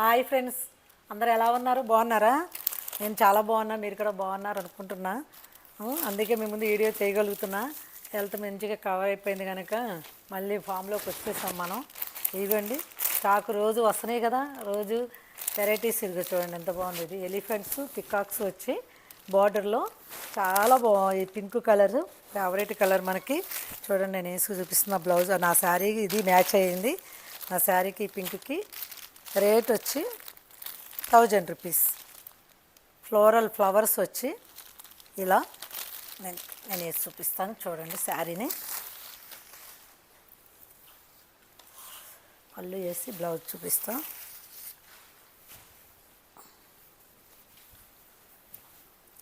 Hi friends, అందరు ఎలా ఉన్నారు? బాగున్నారా? నేను చాలా బాగున్నా, మీరు కూడా బాగున్నారు అనుకుంటున్నా. అందుకే మీ ముందు వీడియో చేయగలుగుతున్నా. హెల్త్ మంచిగా కవర్ అయిపోయింది కనుక మళ్ళీ ఫామ్లోకి వచ్చేసాం మనం. ఇదిగోండి స్టాక్ రోజు వస్తున్నాయి కదా, రోజు వెరైటీస్. ఇదిగో చూడండి ఎంత బాగుంది. ఇది ఎలిఫెంట్స్ పికాక్స్ వచ్చి బార్డర్లో చాలా బాగుంది. పింక్ కలర్ ఫేవరెట్ కలర్ మనకి. చూడండి నేను వేసుకు చూపిస్తున్న బ్లౌజ్ నా శారీకి ఇది మ్యాచ్ అయ్యింది. నా శారీకి పింక్కి రేట్ వచ్చి 1000 రూపీస్. ఫ్లోరల్ ఫ్లవర్స్ వచ్చి ఇలా నేను వేసి చూపిస్తాను. చూడండి శారీని పళ్ళు వేసి బ్లౌజ్ చూపిస్తాను.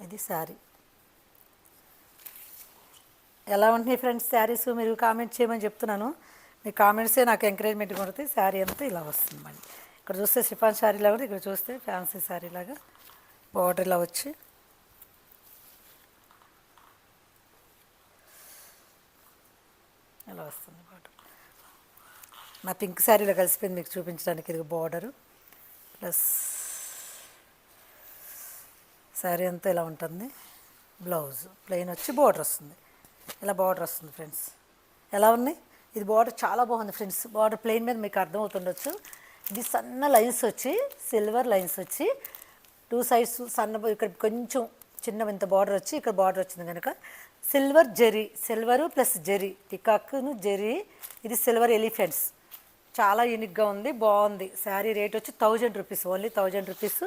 ఇది శారీ ఎలా ఉంటుంది ఫ్రెండ్స్? శారీస్ మీరు కామెంట్ చేయమని చెప్తున్నాను. మీ కామెంట్సే నాకు ఎంకరేజ్మెంట్ కొడితే శారీ అంతా ఇలా వస్తుంది. మళ్ళీ ఇక్కడ చూస్తే షిఫాన్ శారీ లాగా, ఇక్కడ చూస్తే ఫ్యాన్సీ శారీ లాగా బార్డర్ ఇలా వచ్చి ఇలా వస్తుంది. బార్డర్ నా పింక్ శారీలో కలిసిపోయింది మీకు చూపించడానికి. ఇది బార్డరు ప్లస్ శారీ అంతా ఇలా ఉంటుంది. బ్లౌజ్ ప్లెయిన్ వచ్చి బార్డర్ వస్తుంది. ఇలా బార్డర్ వస్తుంది ఫ్రెండ్స్. ఎలా ఉన్నాయి? ఇది బార్డర్ చాలా బాగుంది ఫ్రెండ్స్. బార్డర్ ప్లెయిన్ మీద మీకు అర్థమవుతుండొచ్చు. ఇది సన్న లైన్స్ వచ్చి సిల్వర్ లైన్స్ వచ్చి 2 సైడ్స్ సన్న, ఇక్కడ కొంచెం చిన్న ఇంత బార్డర్ వచ్చి ఇక్కడ బార్డర్ వచ్చింది కనుక silver zari, silver plus zari పికాక్ను జెరీ. ఇది సిల్వర్ ఎలిఫెంట్స్. చాలా యూనిక్గా ఉంది, బాగుంది. శారీ రేట్ వచ్చి 1000 rupees, only 1000 rupees.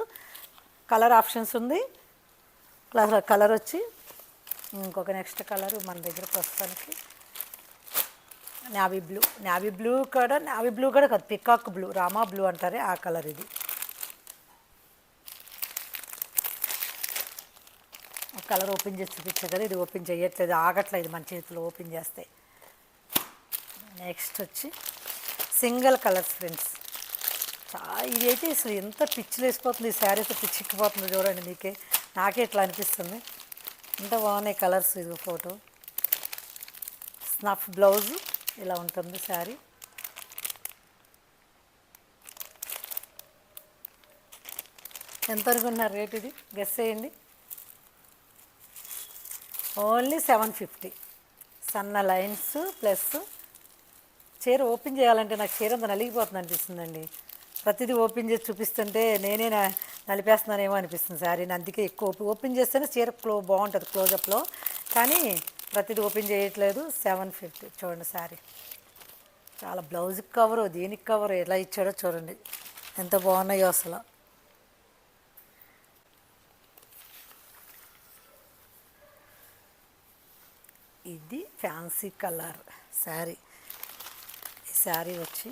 Colour options ఉంది. కలర్ వచ్చి ఇంకొక నెక్స్ట్ కలర్ మన దగ్గర ప్రస్తుతానికి నావీ బ్లూ కూడా కాదు, పికాక్ బ్లూ, రామా బ్లూ అంటారే ఆ కలర్. ఇది కలర్ ఓపెన్ చేసి చూపించే కదా, ఇది ఓపెన్ చేయట్లేదు, ఆగట్లేదు మన చేతిలో ఓపెన్ చేస్తే. నెక్స్ట్ వచ్చి సింగిల్ కలర్స్ ఫ్రెండ్స్. ఇది అయితే అసలు ఎంత పిచ్చిలు వేసిపోతుంది, ఈ శారీస్ పిచ్చిక్కిపోతుంది. చూడండి మీకే, నాకే ఇట్లా అనిపిస్తుంది. ఎంత బాగున్నాయి కలర్స్. ఇది ఫోటో స్నఫ్ బ్లౌజ్ ఇలా ఉంటుంది శారీ. ఎంత అనుకున్నారు రేట్? ఇది గెస్ చేయండి. ఓన్లీ 750. సన్న లైన్స్ ప్లస్ చీర ఓపెన్ చేయాలంటే నాకు చీర అంతా నలిగిపోతుంది అనిపిస్తుందండి. ప్రతిదీ ఓపెన్ చేసి చూపిస్తుంటే నేనే నలిపేస్తున్నానేమో అనిపిస్తుంది శారీని. అందుకే ఎక్కువ ఓపెన్ చేస్తేనే చీర బాగుంటుంది క్లోజప్లో, కానీ ప్రతిదీ ఓపెన్ చేయట్లేదు. 750 చూడండి శారీ. చాలా బ్లౌజ్కి కవరు, దీనికి కవరు ఎలా ఇచ్చాడో చూడండి ఎంత బాగున్నాయో అసలు. ఇది ఫ్యాన్సీ కలర్ శారీ. ఈ శారీ వచ్చి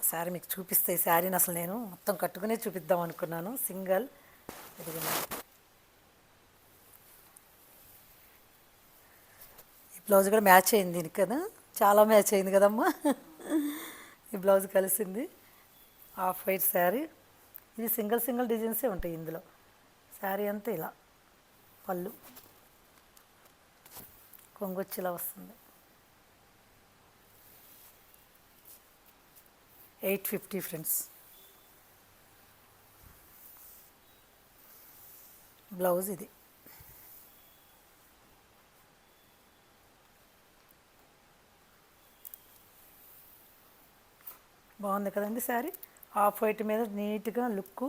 శారీ మీకు చూపిస్తే, ఈ శారీని అసలు నేను మొత్తం కట్టుకునే చూపిద్దాం అనుకున్నాను. సింగిల్ ఈ బ్లౌజ్ కూడా మ్యాచ్ అయింది దీనికి కదా, చాలా మ్యాచ్ అయింది కదమ్మా. ఈ బ్లౌజ్ కలిసింది. Half white sari. ఇది సింగిల్ డిజైన్సే ఉంటాయి ఇందులో. శారీ అంతా ఇలా పళ్ళు కొంగొచ్చి ఇలా వస్తుంది. 850 ఫ్రెండ్స్. బ్లౌజ్ ఇది. బాగుంది కదండి శారీ. హాఫ్ వైట్ మీద నీట్గా లుక్.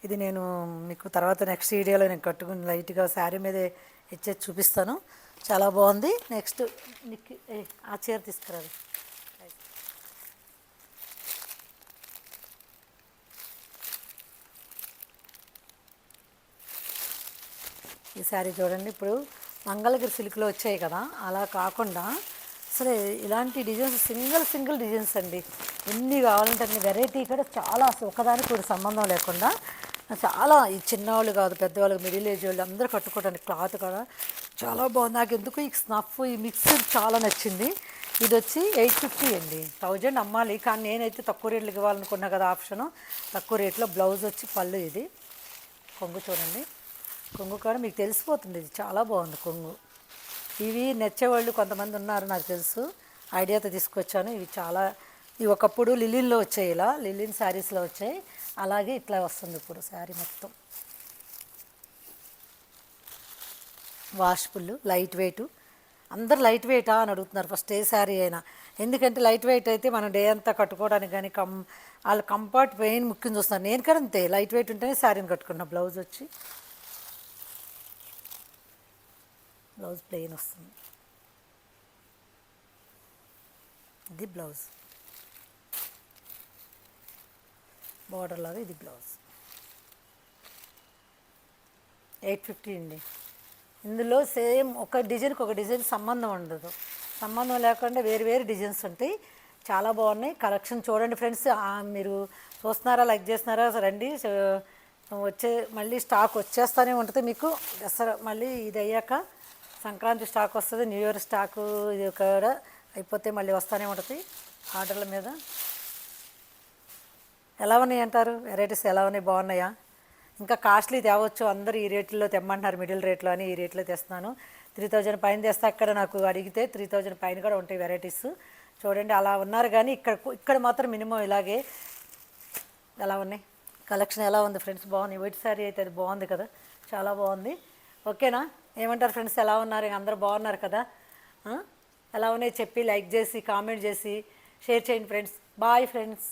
ఇది నేను మీకు తర్వాత నెక్స్ట్ వీడియోలో నేను కట్టుకుని లైట్గా శారీ మీద ఇచ్చేది చూపిస్తాను. చాలా బాగుంది. నెక్స్ట్ ఆ చీర తీసుకురాదు. ఈ శారీ చూడండి. ఇప్పుడు మంగళగిరి సిల్క్లో వచ్చాయి కదా, అలా కాకుండా అసలు ఇలాంటి డిజైన్స్ సింగిల్ డిజైన్స్ అండి. ఎన్ని కావాలంటే అన్ని వెరైటీ కూడా చాలా, అసలు ఒకదానికి కూడా సంబంధం లేకుండా చాలా. ఈ చిన్నవాళ్ళు కాదు, పెద్దవాళ్ళు, మిడిల్ ఏజ్ వాళ్ళు అందరూ కట్టుకోవడానికి క్లాత్ కూడా చాలా బాగుంది. నాకు ఎందుకు ఈ స్నఫ్ ఈ మిక్సర్ చాలా నచ్చింది. ఇది వచ్చి 850 అండి. 1000 అమ్మాలి, కానీ నేనైతే తక్కువ రేట్లకు ఇవ్వాలనుకున్నా కదా ఆప్షను. తక్కువ రేట్లో బ్లౌజ్ వచ్చి పళ్ళు. ఇది కొంగు చూడండి, కొంగు కూడా మీకు తెలిసిపోతుంది. ఇది చాలా బాగుంది కొంగు. ఇవి నచ్చేవాళ్ళు కొంతమంది ఉన్నారు నాకు తెలుసు, ఐడియాతో తీసుకొచ్చాను. ఇవి ఒకప్పుడు లిలిన్లో వచ్చాయి, ఇలా లిలిన్ శారీస్లో వచ్చాయి, అలాగే ఇట్లా వస్తుంది ఇప్పుడు శారీ మొత్తం. వాష్ఫుల్, లైట్ వెయిట్. అందరు లైట్ వెయిటా అని అడుగుతున్నారు ఫస్ట్ ఏ శారీ అయినా. ఎందుకంటే లైట్ వెయిట్ అయితే మనం డే అంతా కట్టుకోవడానికి కానీ వాళ్ళు కంఫర్ట్ పెయిన్ ముఖ్యం చూస్తున్నారు. నేను కూడా అంతే, లైట్ వెయిట్ ఉంటేనే శారీని కట్టుకున్నా. బ్లౌజ్ వచ్చి బ్లౌజ్ ప్లెయిన్ వస్తుంది. ఇది బ్లౌజ్ బార్డర్ లాగా, ఇది బ్లౌజ్. 850 అండి. ఇందులో సేమ్ ఒక డిజైన్కి ఒక డిజైన్ సంబంధం ఉండదు, సంబంధం లేకుండా వేరు వేరు డిజైన్స్ ఉంటాయి. చాలా బాగున్నాయి. కలెక్షన్ చూడండి ఫ్రెండ్స్. మీరు చూస్తున్నారా, లైక్ చేస్తున్నారా, రండి. మళ్ళీ స్టాక్ వచ్చేస్తూనే ఉంటుంది మీకు. దసరా మళ్ళీ ఇది అయ్యాక సంక్రాంతి స్టాక్ వస్తుంది, న్యూ ఇయర్ స్టాకు ఇది కూడా అయిపోతే మళ్ళీ వస్తూనే ఉంటుంది ఆర్డర్ల మీద. ఎలా ఉన్నాయి అంటారు? వెరైటీస్ ఎలా ఉన్నాయి, బాగున్నాయా? ఇంకా కాస్ట్లీ తేవచ్చు, అందరూ ఈ రేట్లో తెమ్మంటున్నారు, మిడిల్ రేట్లో అని ఈ రేట్లో తెస్తున్నాను. 3000 పైన తెస్తే అక్కడ నాకు అడిగితే 3000 పైన కూడా ఉంటాయి వెరైటీస్. చూడండి అలా ఉన్నారు, కానీ ఇక్కడ మాత్రం మినిమం ఇలాగే. ఎలా ఉన్నాయి కలెక్షన్, ఎలా ఉంది ఫ్రెండ్స్? బాగుంది. వైట్ శారీ అయితే అది బాగుంది కదా, చాలా బాగుంది. ఓకేనా? ఏమంటారు ఫ్రెండ్స్? ఎలా ఉన్నారు? అందరూ బాగున్నారు కదా? ఎలా ఉన్నాయి చెప్పి లైక్ చేసి కామెంట్ చేసి షేర్ చేయండి ఫ్రెండ్స్. Bye friends.